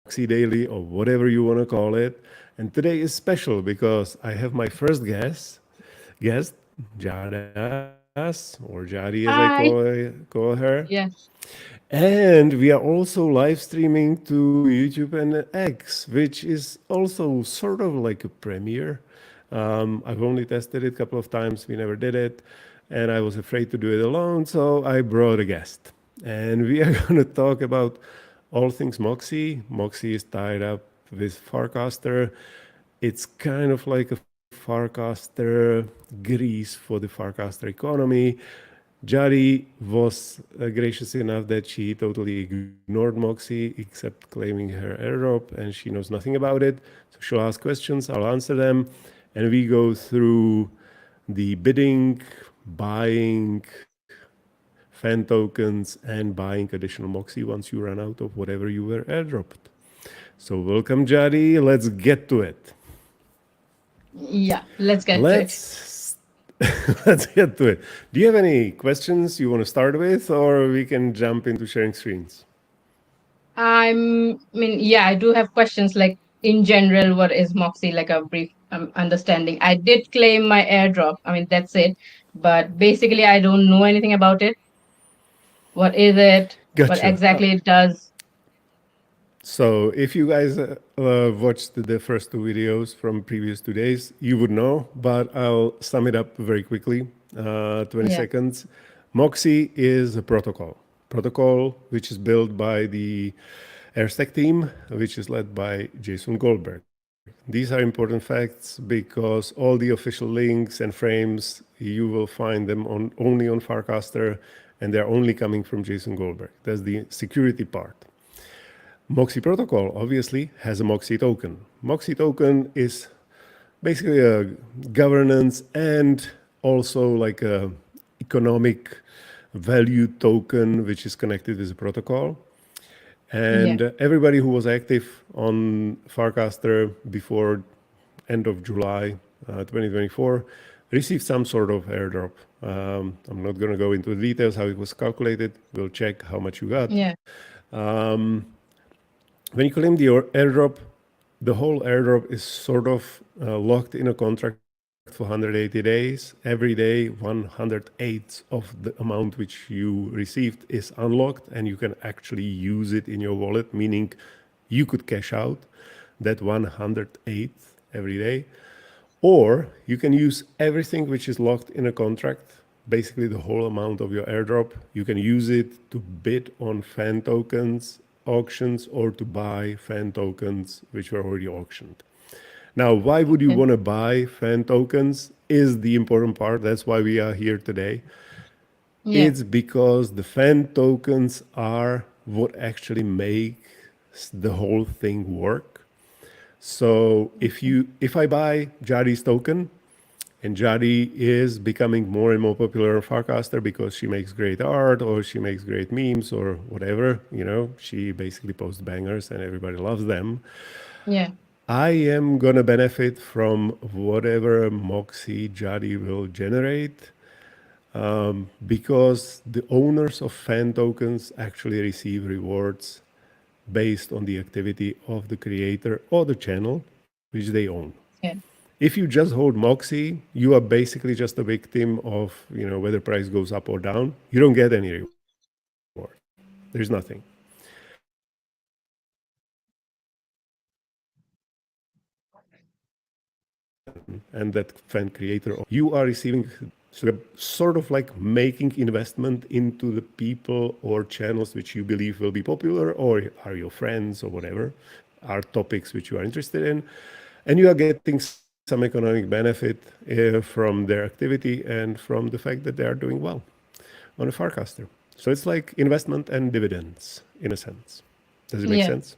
Moxie Daily or whatever you want to call it. And today is special because I have my first guest, Jaadasss, or Jaadie as I Hi. call her. Yes. And we are also live streaming to YouTube and X, which is also sort of like a premiere. I've only tested it a couple of times. We never did it. And I was afraid to do it alone. So I brought a guest. And we are going to talk about all things Moxie. Moxie is tied up with Farcaster. It's kind of like a Farcaster grease for the Farcaster economy. Jaadie was gracious enough that she totally ignored Moxie except claiming her airdrop, and she knows nothing about it. So she'll ask questions, I'll answer them, and we go through the bidding, buying fan tokens, and buying additional Moxie once you run out of whatever you were airdropped. So welcome, Jaadie. Let's get to it. Yeah. Let's get to it. Let's let's get to it. Do you have any questions you want to start with, or we can jump into sharing screens? Yeah, I do have questions like in general, what is Moxie? Like a brief understanding. I did claim my airdrop. That's it. But basically, I don't know anything about it. What is it? What Gotcha. exactly it does? So if you guys watched the first two videos from previous 2 days, you would know, but I'll sum it up very quickly, 20 Yeah. seconds. Moxie is a protocol which is built by the Airstack team, which is led by Jason Goldberg. These are important facts because all the official links and frames, you will find them only on Farcaster, and they're only coming from Jason Goldberg. That's the security part. Moxie protocol obviously has a Moxie token. Moxie token is basically a governance and also like a economic value token which is connected with the protocol. Yeah. And everybody who was active on Farcaster before end of July 2024 received some sort of airdrop. I'm not going to go into the details how it was calculated. We'll check how much you got. Yeah. When you claim the airdrop, the whole airdrop is sort of locked in a contract for 180 days. Every day, 108th of the amount which you received is unlocked, and you can actually use it in your wallet, meaning you could cash out that 108th every day. Or you can use everything which is locked in a contract, basically the whole amount of your airdrop. You can use it to bid on fan tokens auctions or to buy fan tokens which were already auctioned. Now, why would you Okay. want to buy fan tokens is the important part. That's why we are here today. Yeah. It's because the fan tokens are what actually makes the whole thing work. So if I buy Jaadie's token, and Jaadie is becoming more and more popular on Farcaster because she makes great art or she makes great memes or whatever, she basically posts bangers and everybody loves them. Yeah. I am gonna benefit from whatever Moxie Jaadie will generate because the owners of fan tokens actually receive rewards based on the activity of the creator or the channel which they own. Yeah. If you just hold Moxie, you are basically just a victim of whether price goes up or down. You don't get any reward. There's nothing. And that fan creator also benefits from you are receiving sort of like making investment into the people or channels which you believe will be popular or are your friends or whatever, are topics which you are interested in, and you are getting some economic benefit from their activity and from the fact that they are doing well on a Farcaster. So it's like investment and dividends in a sense. Does it make Yeah. sense?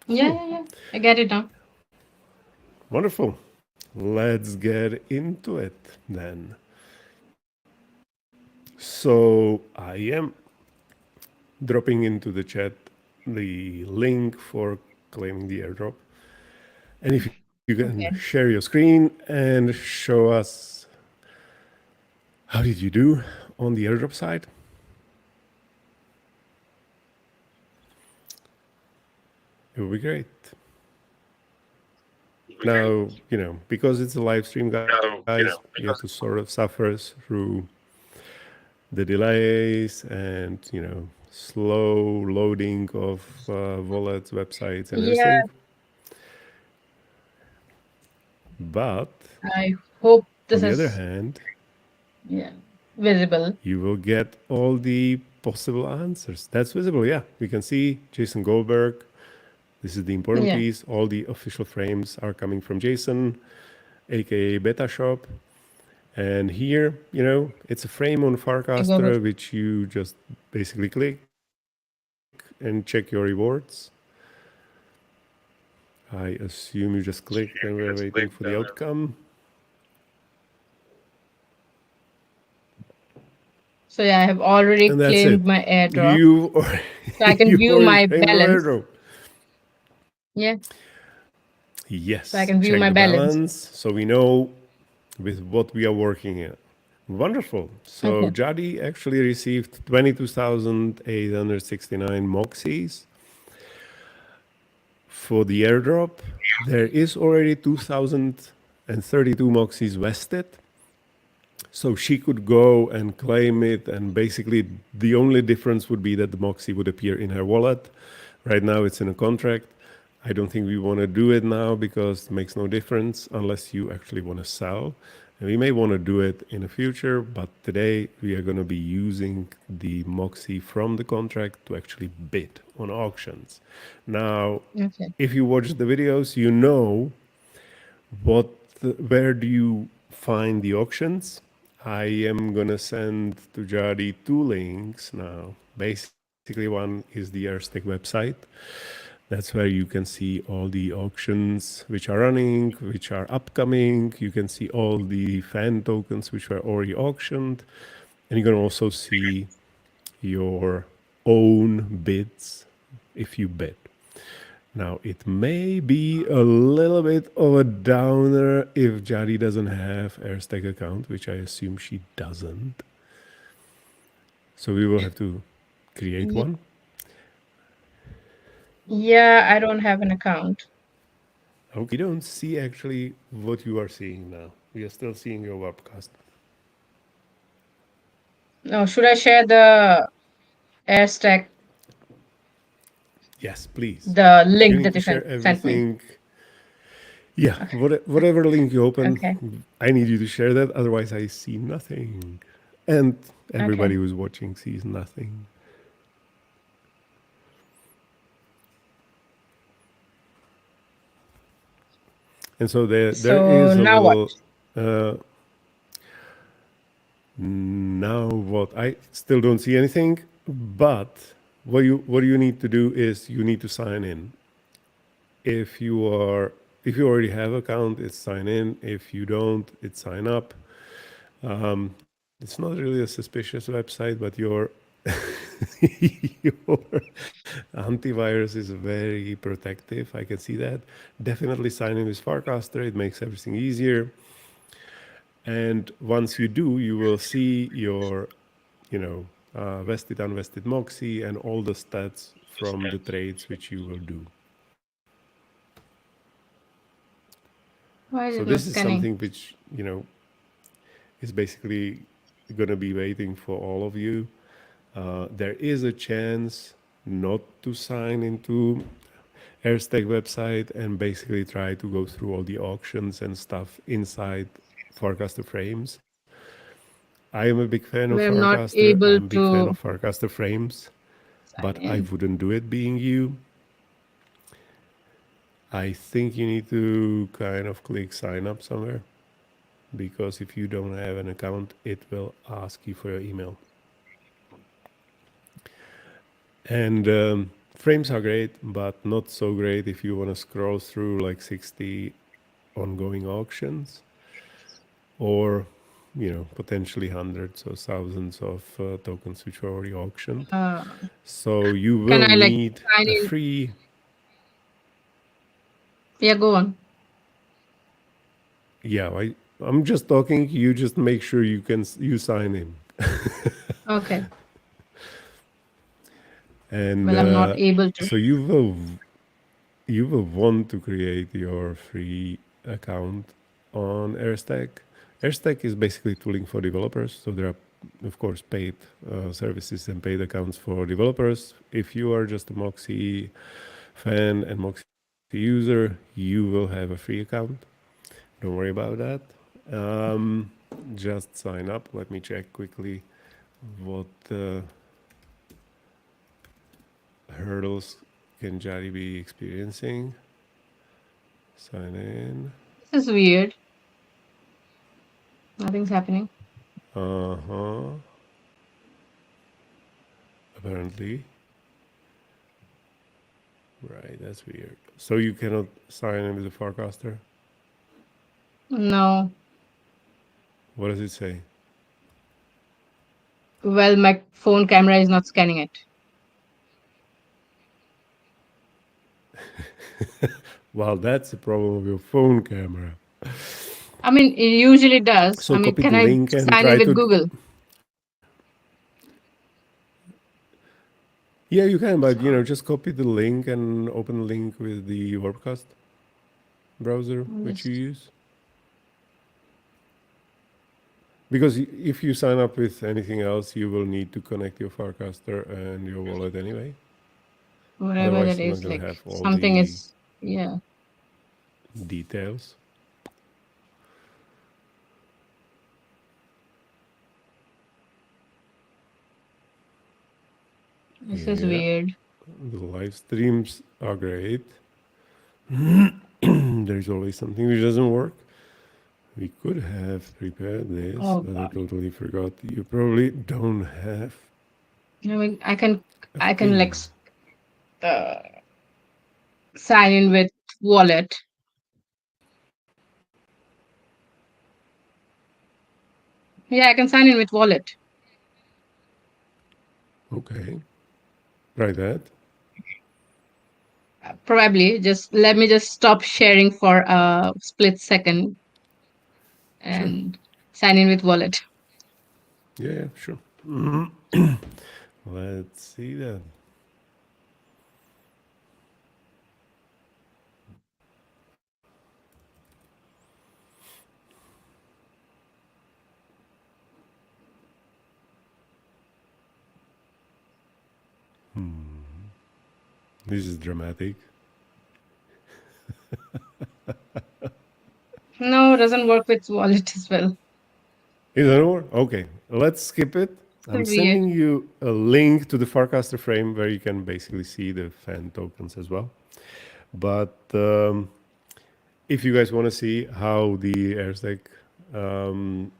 Yeah. Cool. Yeah. Yeah. I get it now. Wonderful. Let's get into it then. So I am dropping into the chat the link for claiming the airdrop. And if you can share Okay. your screen and show us how did you do on the airdrop side. It will be great. Now, because it's a live stream, guys, you have to sort of suffer through the delays and, slow loading of wallets, websites, and Yeah, everything. But I hope on this the other is, hand, yeah, visible. you will get all the possible answers. That's visible, yeah. You can see Jason Goldberg. This is the important Yeah, piece. All the official frames are coming from Jason, aka Beta Shop. And here, it's a frame on I go with. Farcaster, which you just basically click and check your rewards. I assume you just clicked and we're waiting for the outcome. So yeah, I have already And that's claimed it. my airdrop, You, so I can you view already my claimed your balance. airdrop. Yeah, so I Yes, can view check my the balance. balance so we know with what we are working in. Wonderful. So Okay. Jaadie actually received 22,869 Moxies for the airdrop. There is already 2,032 Moxies vested. So she could go and claim it, and basically the only difference would be that the Moxie would appear in her wallet. Right now it's in a contract. I don't think we want to do it now because it makes no difference unless you actually want to sell. And we may want to do it in the future, but today we are going to be using the Moxie from the contract to actually bid on auctions. Now, Okay. if you watch the videos, you know where do you find the auctions. I am gonna send to Jaadie two links now. Basically, one is the Airstack website. That's where you can see all the auctions which are running, which are upcoming. You can see all the fan tokens which were already auctioned, and you can also see your own bids if you bid. Now, it may be a little bit of a downer if Jaadie doesn't have Airstack account, which I assume she doesn't. So we will have to create Ye- one. Yeah, I don't have an account. Okay, we don't see actually what you are seeing now. We are still seeing your webcast. No, should I share the Airstack, Yes, please. the You link need that to you share sent me? everything. Yeah, Okay. whatever link you open, Okay. I need you to share that. Otherwise, I see nothing. And everybody Okay. who's watching sees nothing. And so there So is a now what? little now what I still don't see anything, but what you need to do is you need to sign in. If you already have account, it's sign in. If you don't, it's sign up. It's not really a suspicious website, but your your antivirus is very protective. I can see that. Definitely sign in with Farcaster. It makes everything easier. And once you do, you will see your, vested, unvested Moxie and all the stats from the trades which you will do. Why is So it this not is scanning? something which, is basically going to be waiting for all of you. There is a chance not to sign into Airstack website and basically try to go through all the auctions and stuff inside Farcaster frames. I am a big fan of We're not Farcaster. I'm a able big fan of to Farcaster frames, sign but I in. wouldn't do it being you. I think you need to kind of click sign up somewhere because if you don't have an account, it will ask you for your email. And frames are great, but not so great if you want to scroll through like 60 ongoing auctions or potentially hundreds or thousands of tokens which were already auctioned. Uh, So you can will I like need sign a in? free. Yeah, go on. Yeah, I'm just talking. You just make sure you sign in, Okay. and Well, I'm not able to. so you will. you will want to create your free account on Airstack. Airstack is basically tooling for developers. So there are, of course, paid services and paid accounts for developers. If you are just a Moxie fan and Moxie user, you will have a free account. Don't worry about that. Um, just sign up. Let me check quickly what hurdles can Jaadie be experiencing. Sign in. This is weird. Nothing's happening. Uh-huh. Apparently. Right, that's weird. So you cannot sign in with the Farcaster? No. What does it say? Well, my phone camera is not scanning it. Well, that's the problem of your phone camera. I mean, it usually does. So I mean, copy can the I link and sign in try with to... Google? Yeah, you can, but just copy the link and open the link with the Webcast browser I'll which you just use. Because if you sign up with anything else, you will need to connect your Farcaster and your wallet anyway. whatever Otherwise, that you're not is, going to like have all something the is, yeah. details. This is Yeah, weird. the live streams are great. There's always something which doesn't work. We could have prepared this, Oh but I God. totally forgot. You probably don't have I mean, a I can like thing. uh, sign in with wallet. Yeah, I can sign in with wallet. Okay, try that. Probably. Just let me just stop sharing for a split second Sure. and sign in with wallet. Yeah, sure. Let's see that. This is dramatic. No, it doesn't work with wallet as well. Is that over? Okay, let's skip it. So I'm weird. sending you a link to the Farcaster frame where you can basically see the fan tokens as well. But if you guys want to see how the Airstack um,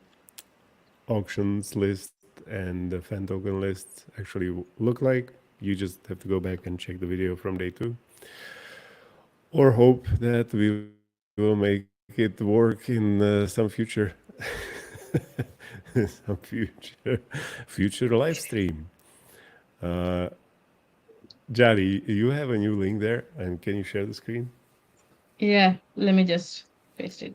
auctions list and the fan token lists actually look like, you just have to go back and check the video from day 2. Or hope that we will make it work in some future. Some future live stream. Uh, Jaadie, you have a new link there, and can you share the screen? Yeah, let me just paste it.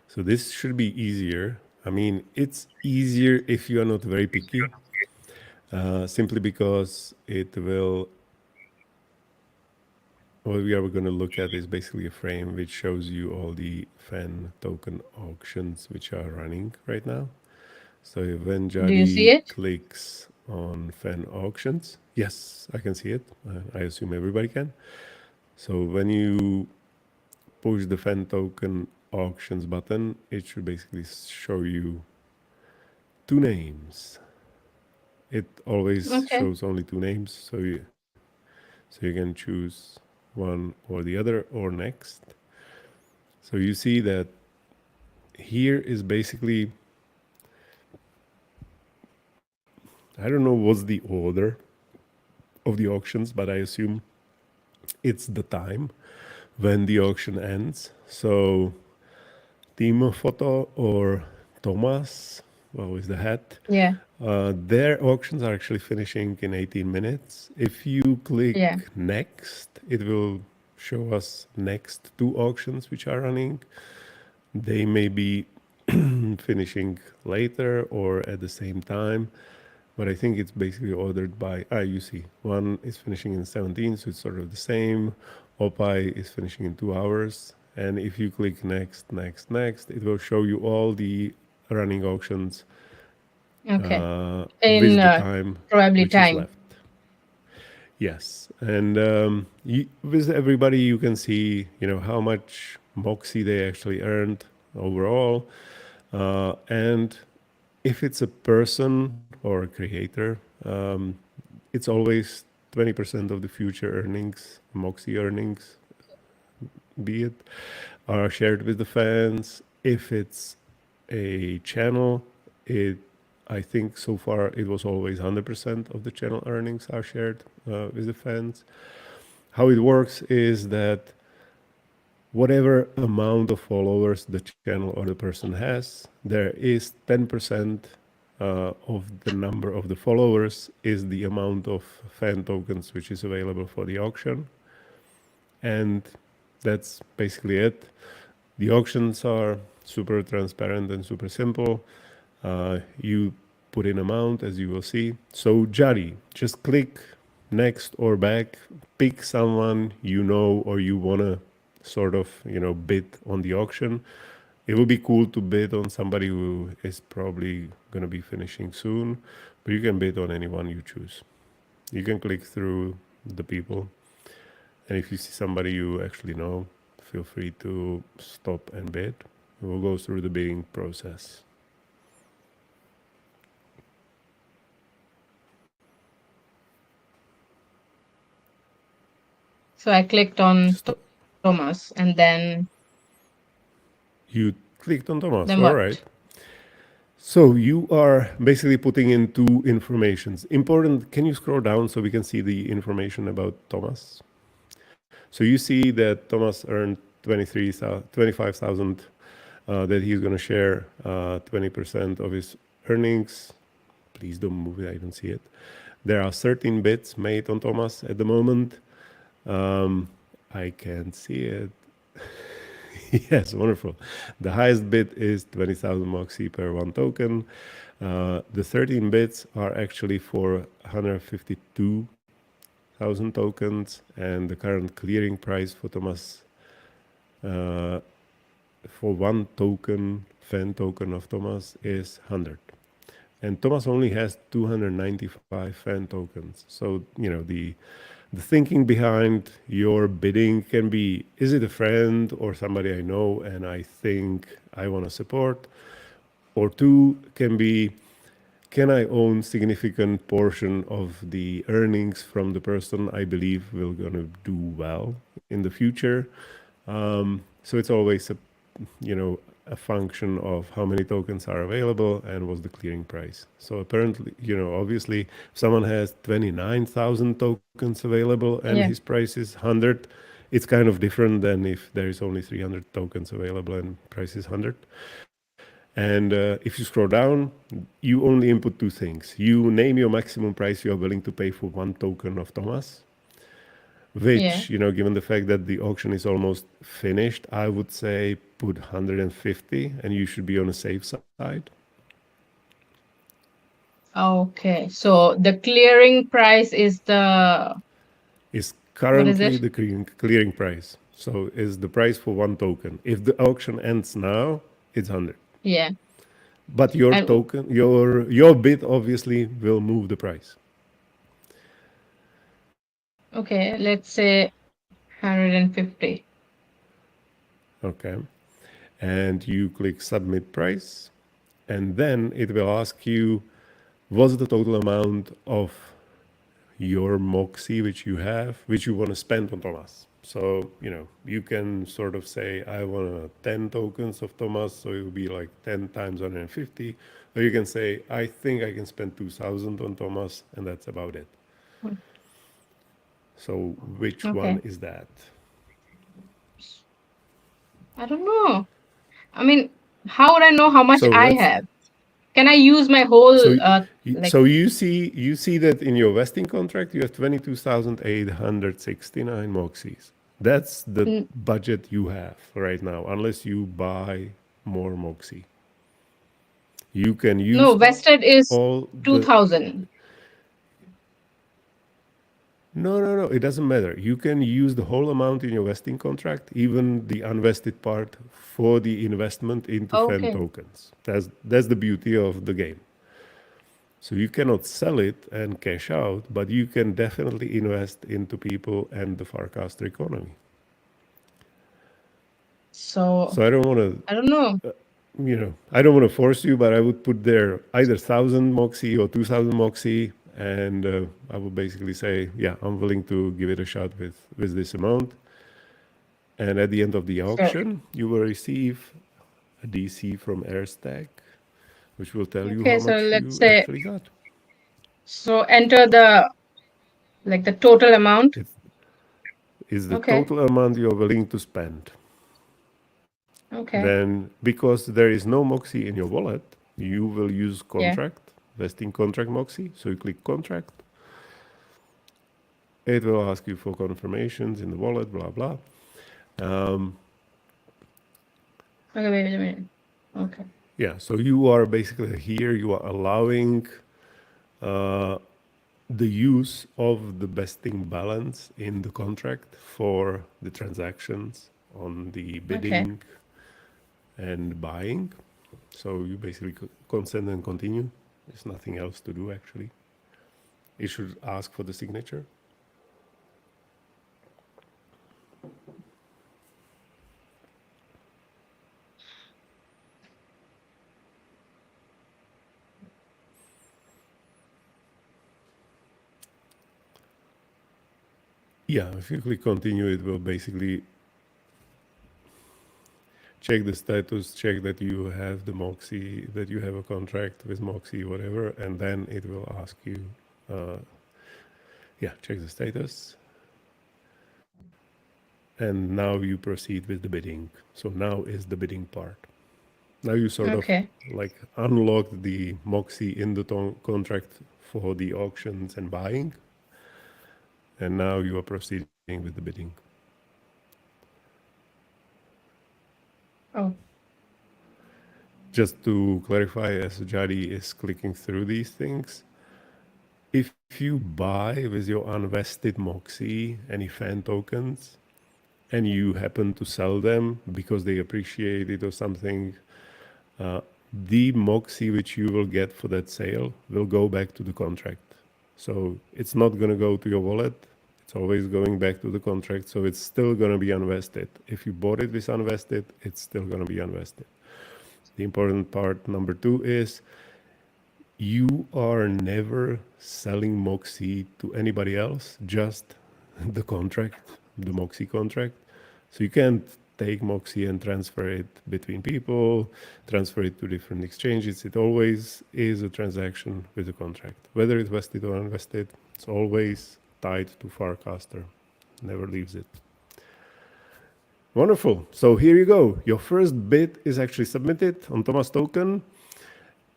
So this should be easier. I mean, it's easier if you are not very picky, simply because it will... What we are going to look at is basically a frame which shows you all the fan token auctions which are running right now. So when Do you see Jaadie it? clicks on fan auctions, yes, I can see it. I assume everybody can. So when you push the fan token auctions button, it should basically show you 2 names. It always Okay. shows only 2 names, so you can choose one or the other or next. So you see that here is basically, I don't know what's the order of the auctions, but I assume it's the time when the auction ends. So Team Photo or Thomas, well, with the hat, Yeah. their auctions are actually finishing in 18 minutes. If you click Yeah. next, it will show us next 2 auctions which are running. They may be finishing later or at the same time. But I think it's basically ordered by, you see, one is finishing in 17, so it's sort of the same. Opie is finishing in 2 hours. And if you click next, next, next, it will show you all the running auctions Okay. In with the time probably which is time. left. Yes, and with everybody, you can see, how much Moxie they actually earned overall, and if it's a person or a creator, it's always 20% of the future earnings, Moxie earnings, be it, are shared with the fans. If it's a channel, it I think so far it was always 100% of the channel earnings are shared with the fans. How it works is that whatever amount of followers the channel or the person has, there is 10% of the number of the followers is the amount of fan tokens which is available for the auction. And that's basically it. The auctions are super transparent and super simple. You put in amount as you will see. So Jaadie, just click next or back, pick someone you know or you want to sort of, bid on the auction. It would be cool to bid on somebody who is probably going to be finishing soon, but you can bid on anyone you choose. You can click through the people, and if you see somebody you actually know, feel free to stop and bid. We'll go through the bidding process. So I clicked on Stop. Thomas, and You clicked on Thomas. then All what? right. So you are basically putting in two informations. Important. Can you scroll down so we can see the information about Thomas? So you see that Thomas earned 25,000 that he's going to share 20% of his earnings. Please don't move it. I don't see it. There are 13 bits made on Thomas at the moment. I can't see it. Yes, wonderful. The highest bid is 20,000 Moxie per one token. The 13 bits are actually for 152,000 tokens, and the current clearing price for Thomas for one token, fan token of Thomas, is 100. And Thomas only has 295 fan tokens. So, the thinking behind your bidding can be, is it a friend or somebody I know and I think I want to support? Or two can be, can I own significant portion of the earnings from the person I believe will gonna do well in the future? So it's always a function of how many tokens are available and what's the clearing price. So apparently, obviously, if someone has 29,000 tokens available and Yeah. his price is 100, it's kind of different than if there is only 300 tokens available and price is 100. And if you scroll down, you only input two things. You name your maximum price you are willing to pay for one token of Thomas, Yeah. which, given the fact that the auction is almost finished, I would say put 150 and you should be on a safe side. Okay. So the clearing price is Is what is currently it? the clearing price. So is the price for one token. If the auction ends now, it's 100. Yeah. But your And token, your bid obviously will move the price. okay, let's say 150. Okay. And you click submit price, and then it will ask you what's the total amount of your Moxie which you have, which you want to spend on Thomas. So, you can sort of say, I want 10 tokens of Thomas, so it will be like 10 times 150. Or you can say, I think I can spend 2,000 on Thomas, and that's about it. Hmm. So, which one Okay. is that? I don't know. I mean, how would I know how much So I let's have? Can I use my whole so like so you see that in your vesting contract you have 22,869 Moxies. That's the n- budget you have right now, unless you buy more Moxie. You can No, use vested is all the 2000. no, it doesn't matter. You can use the whole amount in your vesting contract, even the unvested part for the investment into fan Okay. tokens. That's the beauty of the game. So you cannot sell it and cash out, but you can definitely invest into people and the Farcaster economy. So So I don't want to, I don't know. I don't want to force you, but I would put there either 1,000 Moxie or 2,000 Moxie, and I would basically say, yeah, I'm willing to give it a shot with this amount. And at the end of the Sure. auction, you will receive a DC from Airstack, which will tell you Okay, how so much let's you say, actually got. so enter the like the total amount. It is the Okay. total amount you're willing to spend. Okay. Then, because there is no Moxie in your wallet, you will use Yeah. contract, vesting contract Moxie. So you click contract. It will ask you for confirmations in the wallet, blah, blah. Um, Okay, wait a minute. Okay. yeah, so you are basically here, you are allowing the use of the vesting balance in the contract for the transactions on the Okay. bidding and buying. So you basically consent and continue. There's nothing else to do actually. It should ask for the signature. Yeah, if you click continue, it will basically check the status, check that you have the Moxie, that you have a contract with Moxie, whatever, and then it will ask you, yeah, check the status. And now you proceed with the bidding. So now is the bidding part. Now you sort of Okay. like unlock the Moxie in the contract for the auctions and buying. And now you are proceeding with the bidding. Oh, Just to clarify, as Jaadie is clicking through these things, if you buy with your unvested Moxie any fan tokens and you happen to sell them because they appreciate it or something, the Moxie which you will get for that sale will go back to the contract. So it's not going to go to your wallet. It's always going back to the contract. So it's still going to be unvested. If you bought it with unvested, it's still going to be unvested. The important part, number two, is you are never selling Moxie to anybody else, just the contract, the Moxie contract. So you can't take Moxie and transfer it between people, transfer it to different exchanges. It always is a transaction with a contract. Whether it's vested or unvested, it's always tied to Farcaster. Never leaves it. Wonderful. So here you go. Your first bid is actually submitted on Thomas token.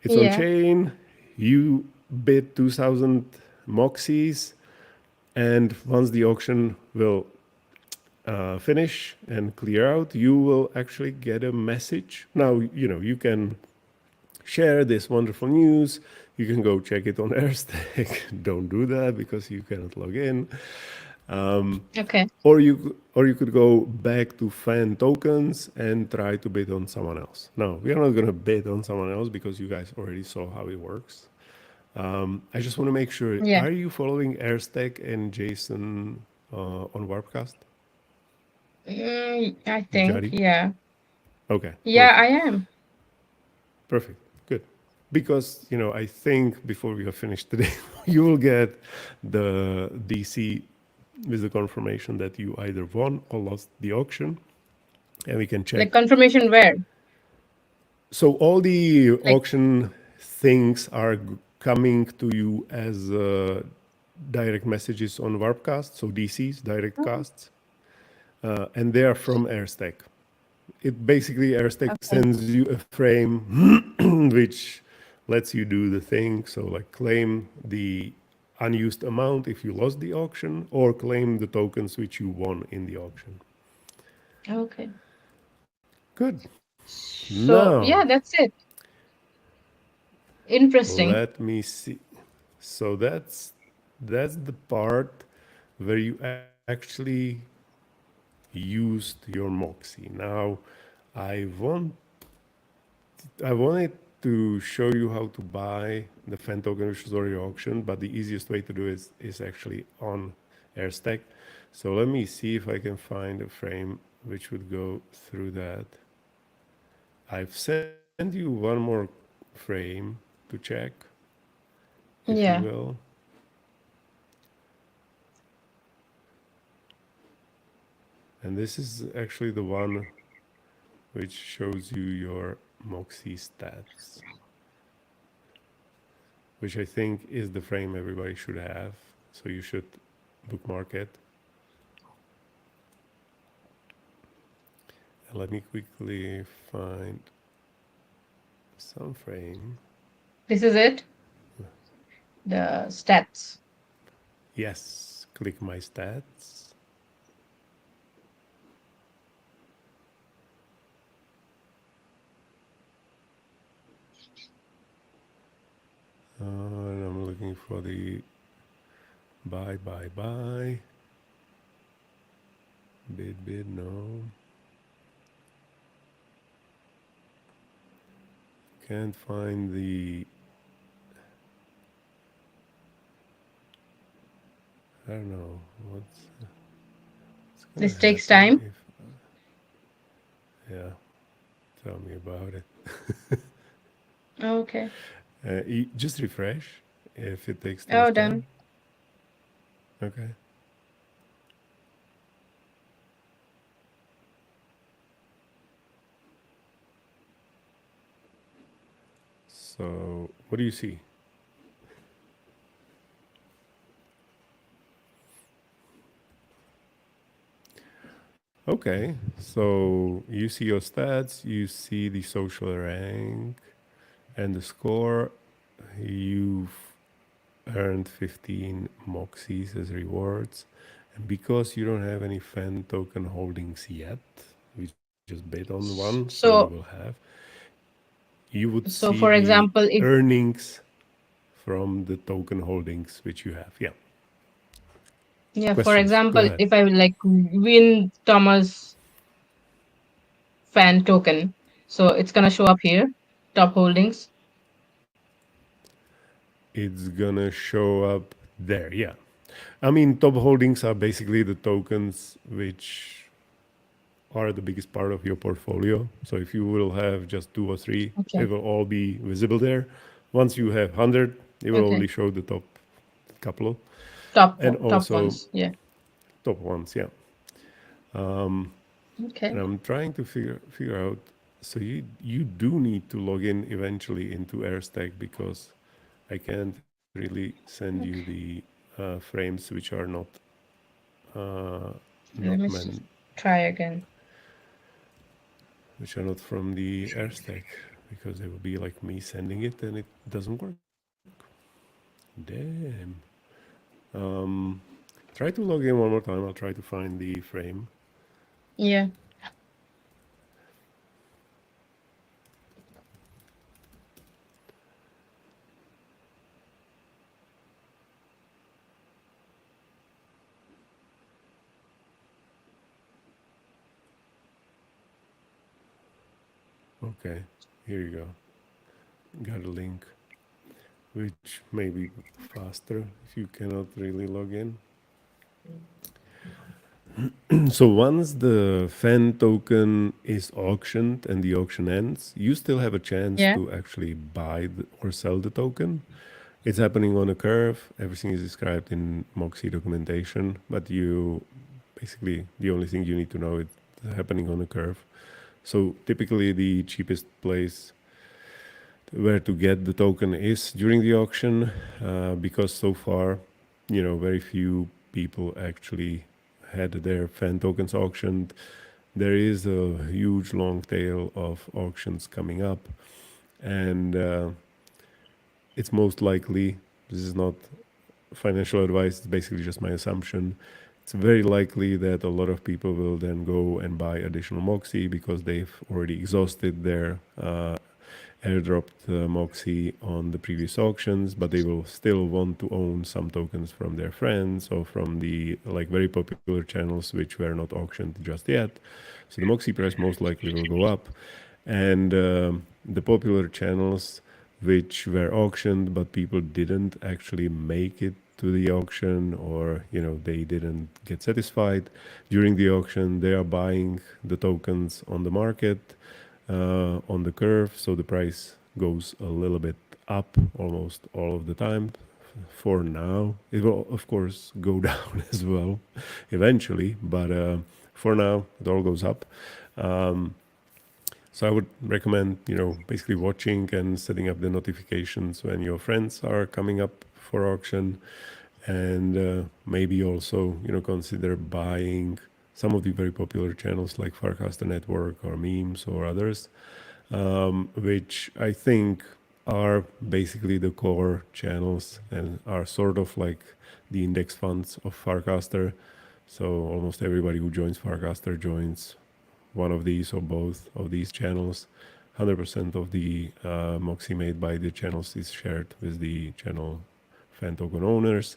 It's on yeah. chain. You bid 2,000 Moxies. And once the auction will finish and clear out, you will actually get a message. Now, you can share this wonderful news. You can go check it on Airstack. Don't do that because you cannot log in. Okay. Or you could go back to fan tokens and try to bid on someone else. No, we are not going to bid on someone else because you guys already saw how it works. I just want to make sure, Yeah. are you following Airstack and Jason on Warpcast? I think, Jaadie? yeah. Okay, Yeah, I perfect. am. Perfect. Good. Because, I think before we are finished today, you will get the DC with the confirmation that you either won or lost the auction. And we can Like check. confirmation where? So all the Like, auction things are coming to you as direct messages on Warpcast, so DCs, direct oh, casts, and they are from Airstack. It basically Airstack okay. sends you a frame which lets you do the thing. So like claim the unused amount if you lost the auction, or claim the tokens which you won in the auction. Okay. Good. So, Now, yeah, that's it. Interesting. Let me see. So that's the part where you actually used your Moxie. Now, I want I wanted to show you how to buy the fan token, which is already auctioned, but the easiest way to do it is actually on Airstack. So let me see if I can find a frame which would go through that. I've sent you one more frame to check, if you Yeah. will. And this is actually the one which shows you your Moxie stats, which I think is the frame everybody should have. So you should bookmark it. And let me quickly find some frame. This is it. The stats. Yes, click my stats. And I'm looking for the buy. Bid, no. Can't find the, I don't know, what's gonna This takes happen time. if, yeah, tell me about it. Okay. Just refresh if it takes too Oh, much done. time. Okay. So what do you see? Okay, so you see your stats, you see the social rank and the score. You've earned 15 Moxies as rewards. And because you don't have any fan token holdings yet, we just bid on one, so you will So, have, you would see so for the example, if earnings from the token holdings which you have. Yeah. yeah, for Questions? Go example, ahead. if I like win Thomas fan token, so it's gonna show up here, top holdings. It's gonna show up there. Yeah. I mean, top holdings are basically the tokens which are the biggest part of your portfolio. So if you will have just two or three, Okay. it will all be visible there. Once you have 100, it will Okay. only show the top couple and Top also ones. Yeah. top ones. Yeah. Okay. And I'm trying to figure out. So you do need to log in eventually into Airstack because I can't really send you Okay. the frames which are uh, not Let me meant, try again. which are not from the Airstack, because it would be like me sending it and it doesn't work. Damn. Try to log in one more time. I'll try to find the frame. Yeah. Okay, here you go. Got a link, which may be faster if you cannot really log in. So once the fan token is auctioned and the auction ends, you still have a chance Yeah. to actually buy or sell the token. It's happening on a curve. Everything is described in Moxie documentation, but you basically the only thing you need to know is happening on a curve. So typically the cheapest place where to get the token is during the auction, because so far, very few people actually had their fan tokens auctioned. There is a huge long tail of auctions coming up, and it's most likely, this is not financial advice, it's basically just my assumption. It's very likely that a lot of people will then go and buy additional Moxie because they've already exhausted their airdropped Moxie on the previous auctions, but they will still want to own some tokens from their friends or from the like very popular channels which were not auctioned just yet. So the Moxie price most likely will go up, and the popular channels which were auctioned but people didn't actually make it to the auction, or they didn't get satisfied during the auction, they are buying the tokens on the market, on the curve, so the price goes a little bit up almost all of the time. For now, it will of course go down as well eventually, but for now it all goes up. So I would recommend, basically watching and setting up the notifications when your friends are coming up for auction, and maybe also, consider buying some of the very popular channels like Farcaster Network or Memes or others, which I think are basically the core channels and are sort of like the index funds of Farcaster. So almost everybody who joins Farcaster joins one of these or both of these channels. 100% of the Moxie made by the channels is shared with the channel fan token owners.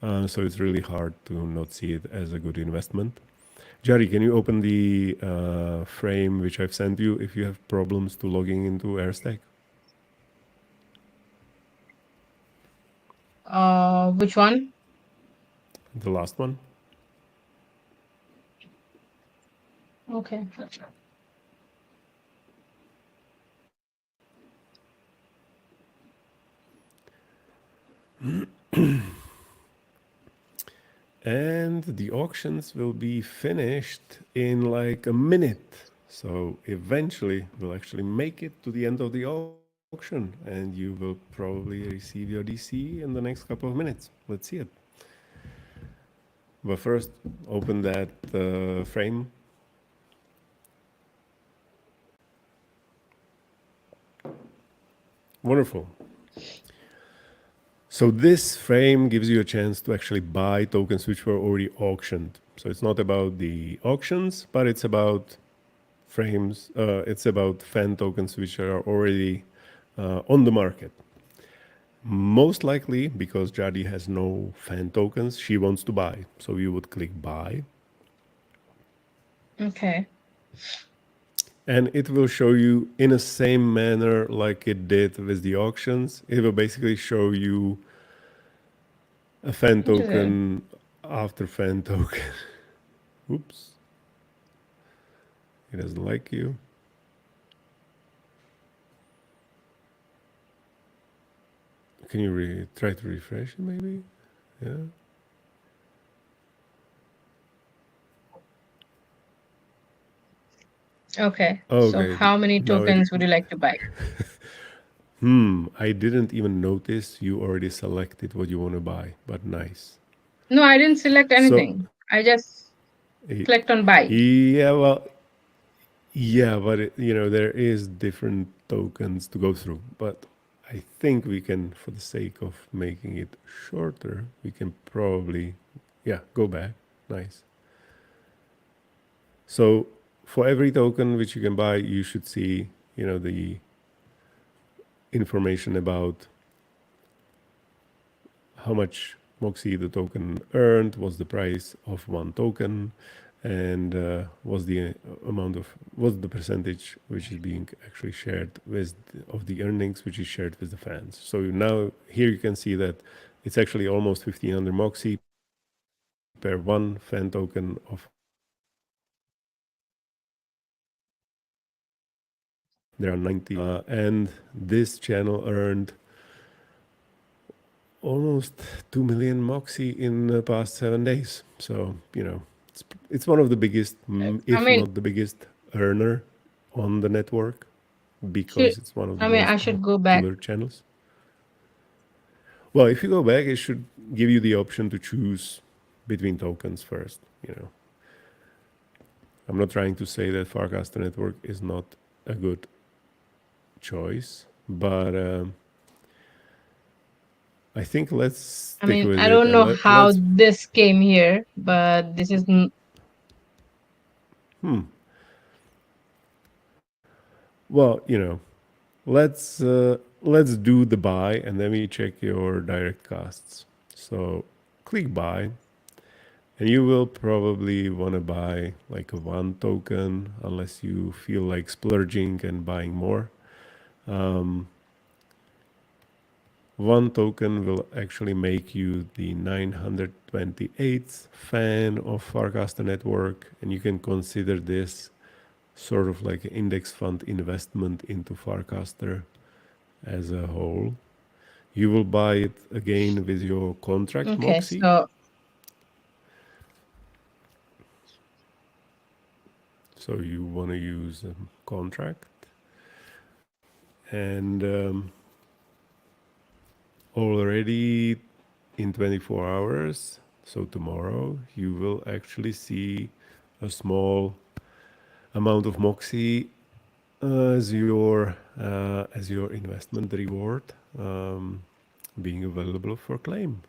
So it's really hard to not see it as a good investment. Jaadie, can you open the frame which I've sent you if you have problems to logging into Airstack? Which one? The last one? Okay. And the auctions will be finished in like a minute. So eventually we'll actually make it to the end of the auction, and you will probably receive your DC in the next couple of minutes. Let's see it. But first, open that frame. Wonderful. So this frame gives you a chance to actually buy tokens which were already auctioned. So it's not about the auctions, but it's about frames. It's about fan tokens which are already on the market. Most likely, because Jaadie has no fan tokens, she wants to buy. So you would click buy. Okay. And it will show you in the same manner like it did with the auctions. It will basically show you a fan token after fan token. Oops. He doesn't like you. Can you try to refresh it maybe? Yeah. Okay. So Okay. how many tokens would you like to buy? I didn't even notice you already selected what you want to buy, but nice. No, I didn't select So, anything. I just clicked on buy. yeah, well, yeah, but there is different tokens to go through. But I think we can, for the sake of making it shorter, we can probably, yeah, go back. Nice. So for every token which you can buy, you should see, the information about how much Moxie the token earned, what's the price of one token, and what's the what's the percentage which is being actually shared with of the earnings which is shared with the fans. So now here you can see that it's actually almost 1500 Moxie per one fan token of 100. There are 90, and this channel earned almost 2 million Moxie in the past 7 days. So, it's one of the biggest, I if mean, not the biggest earner on the network, because it's one of the most I should go back. popular channels. Well, if you go back, it should give you the option to choose between tokens first. I'm not trying to say that Farcaster Network is not a good choice, but I think let's stick with I it, don't and know how let's. this came here, but this is. Well, let's do the buy, and then we check your direct costs. So click buy, and you will probably want to buy like a one token unless you feel like splurging and buying more. Um, One token will actually make you the 928th fan of Farcaster network, and you can consider this sort of like an index fund investment into Farcaster as a whole. You will buy it again with your contract, Okay, Moxie. so So you want to use a contract, and already in 24 hours, so tomorrow, you will actually see a small amount of Moxie as your investment reward being available for claim.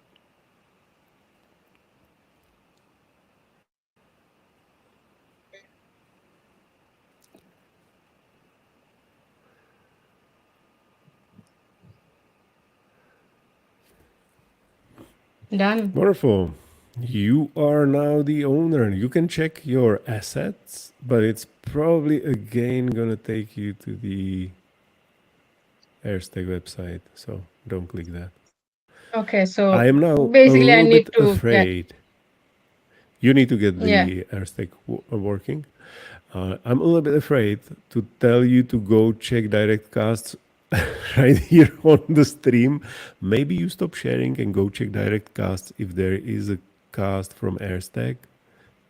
done. Wonderful. You are now the owner. You can check your assets, but it's probably again gonna take you to the Airstack website. So don't click that. Okay, I so am now a basically I little need bit to get, afraid. You need to get yeah. the Airstack working. I'm a little bit afraid to tell you to go check direct casts right here on the stream. Maybe you stop sharing and go check direct casts if there is a cast from Airstack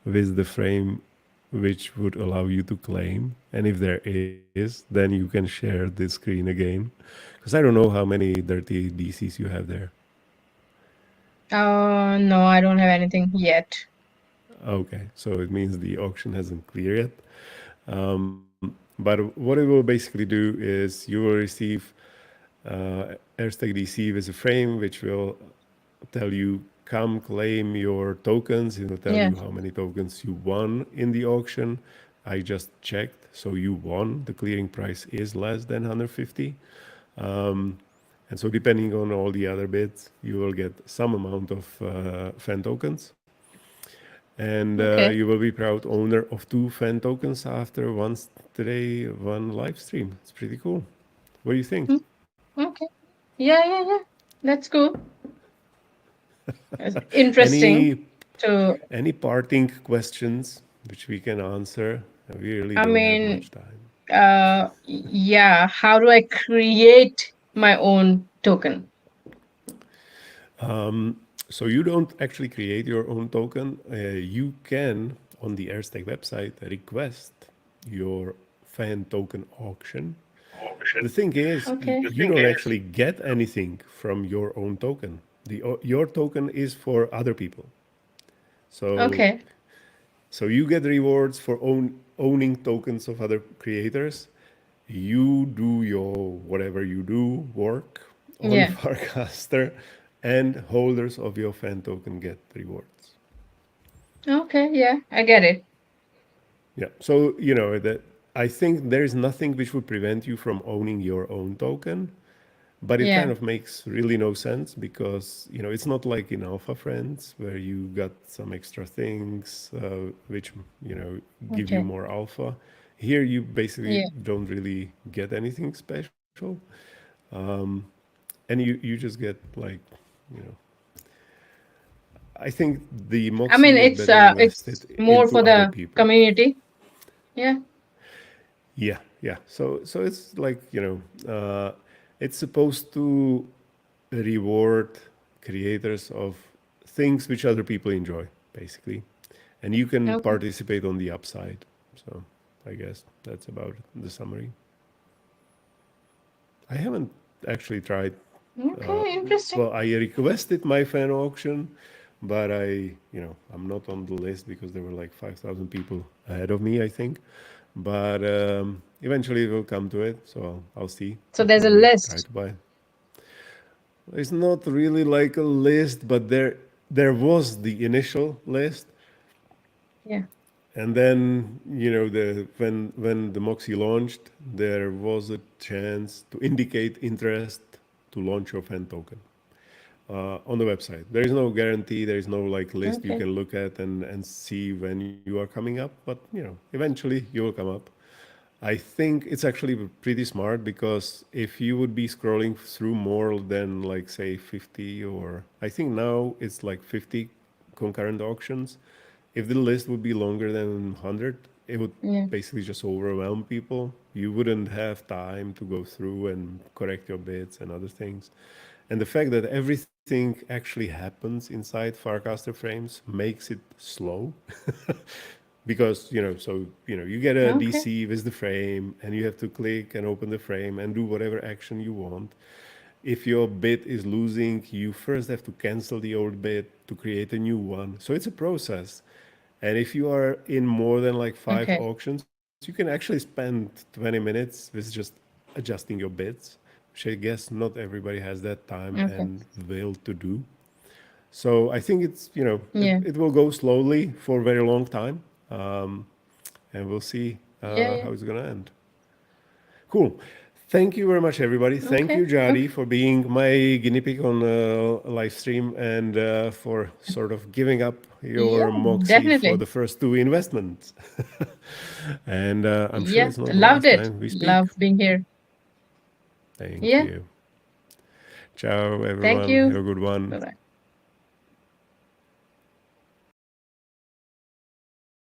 with the frame which would allow you to claim. And if there is, then you can share the screen again. Because I don't know how many dirty DCs you have there. No, I don't have anything yet. Okay, so it means the auction hasn't cleared yet. But what it will basically do is you will receive Airstack DC with a frame, which will tell you come claim your tokens. It will tell Yeah. you how many tokens you won in the auction. I just checked, so you won. The clearing price is less than 150. And so depending on all the other bids, you will get some amount of fan tokens. And Okay. you will be proud owner of 2 fan tokens after once today, one live stream. It's pretty cool. What do you think? Mm, okay. Yeah, yeah, yeah. That's cool. It's interesting Any to, any parting questions which we can answer? We really I don't have mean, much time. yeah, how do I create my own token? So you don't actually create your own token. You can on the Airstack website request your fan token auction. The thing is, Okay. you don't actually get anything from your own token. Your token is for other people. So Okay. so you get rewards for owning tokens of other creators. You do your whatever you do work on Yeah. Farcaster, and holders of your fan token get rewards. Okay. Yeah, I get it. Yeah. So you know that I think there is nothing which would prevent you from owning your own token, but it kind Yeah. of makes really no sense because you know it's not like in Alpha Friends where you got some extra things which you know give you Okay. more alpha. Here you basically Yeah. don't really get anything special, and you just get like you know I think the I mean, Moxie is better it's invested more into for other the people. community. Yeah. Yeah, yeah. So it's like it's supposed to reward creators of things which other people enjoy, basically, and you can Okay. participate on the upside. So I guess that's about the summary. I haven't actually tried. Okay. Interesting. Well, I requested my fan auction, but I'm not on the list because there were like 5,000 people ahead of me, I think. But eventually we'll come to it, so I'll see. So I'll there's a probably try list. to buy. It's not really like a list, but there was the initial list, Yeah. And then, when the Moxie launched, there was a chance to indicate interest to launch your fan token on the website. There is no guarantee. There is no like list you Okay. can look at and see when you are coming up. But eventually you will come up. I think it's actually pretty smart, because if you would be scrolling through more than like say 50, or I think now it's like 50 concurrent auctions, if the list would be longer than 100, it would Yeah. basically just overwhelm people. You wouldn't have time to go through and correct your bids and other things. And the fact that everything actually happens inside Farcaster frames makes it slow. Because you get a Okay. DC with the frame, and you have to click and open the frame and do whatever action you want. If your bid is losing, you first have to cancel the old bid to create a new one. So it's a process. And if you are in more than like 5 auctions, you can actually spend 20 minutes with just adjusting your bids, which I guess not everybody has that time Okay. and will to do. So I think Yeah. it will go slowly for a very long time, um, and we'll see Yeah. Yeah. how it's gonna end. Cool. Thank you very much, everybody. Thank Okay. you, Jaadie, Okay. for being my guinea pig on live stream, and for sort of giving up Yeah. your Moxie for Definitely. the first two investments. And I'm sure Yeah. it's not the Loved last it. time we speak. Loved being here. Thank Yeah. you. Ciao, Thank everyone. Have you. a good one. Bye bye.